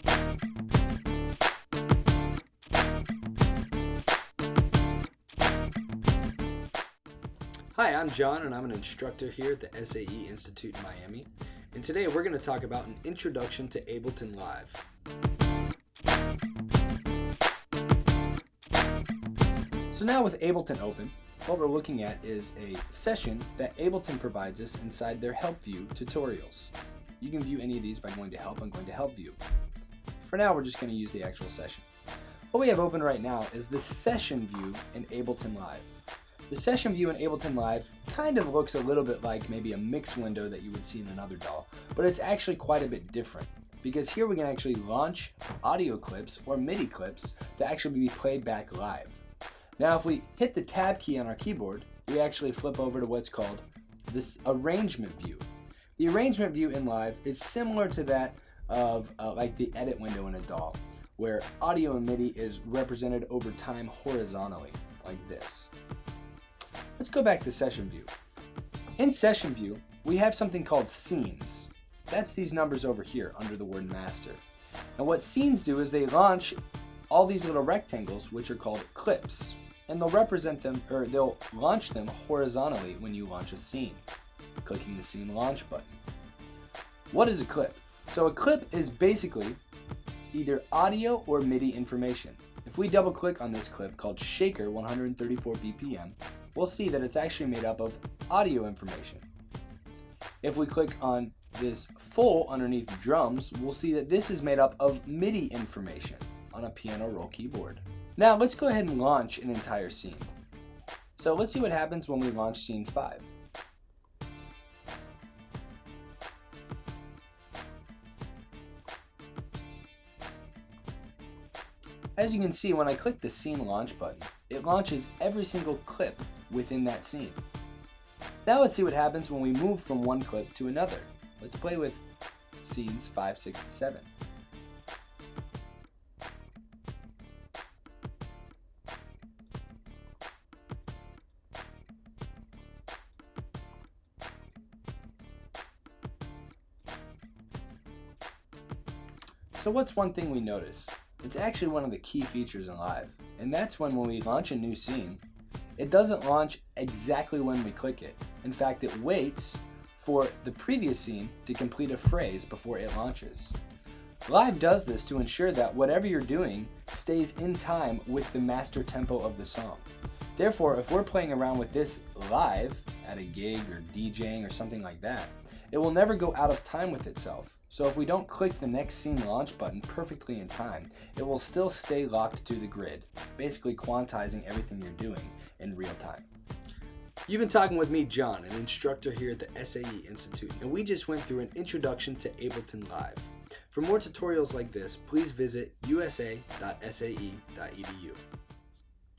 Hi, I'm John, and I'm an instructor here at the SAE Institute in Miami. And today we're going to talk about an introduction to Ableton Live. So now with Ableton open, what we're looking at is a session that Ableton provides us inside their Help View tutorials. You can view any of these by going to Help and going to Help View. For now, we're just going to use the actual session. What we have open right now is the Session View in Ableton Live. The Session View in Ableton Live kind of looks a little bit like maybe a mix window that you would see in another DAW, but it's actually quite a bit different because here we can actually launch audio clips or MIDI clips to actually be played back live. Now if we hit the Tab key on our keyboard, we actually flip over to what's called this Arrangement View. The Arrangement View in Live is similar to that of like the Edit window in a DAW, where audio and MIDI is represented over time horizontally, like this. Let's go back to Session View. In Session View, we have something called scenes. That's these numbers over here under the word master. And what scenes do is they launch all these little rectangles, which are called clips. And they'll represent them, or they'll launch them horizontally when you launch a scene, clicking the Scene Launch button. What is a clip? So a clip is basically either audio or MIDI information. If we double click on this clip called Shaker 134 BPM, we'll see that it's actually made up of audio information. If we click on this full underneath drums, we'll see that this is made up of MIDI information on a piano roll keyboard. Now let's go ahead and launch an entire scene. So let's see what happens when we launch scene 5. As you can see, when I click the Scene Launch button, it launches every single clip within that scene. Now let's see what happens when we move from one clip to another. Let's play with scenes 5, 6, and 7. So what's one thing we notice? It's actually one of the key features in Live, and that's when we launch a new scene, it doesn't launch exactly when we click it. In fact, it waits for the previous scene to complete a phrase before it launches. Live does this to ensure that whatever you're doing stays in time with the master tempo of the song. Therefore, if we're playing around with this live at a gig or DJing or something like that, it will never go out of time with itself. So if we don't click the next scene launch button perfectly in time, it will still stay locked to the grid, basically quantizing everything you're doing in real time. You've been talking with me, John, an instructor here at the SAE Institute, and we just went through an introduction to Ableton Live. For more tutorials like this, please visit usa.sae.edu.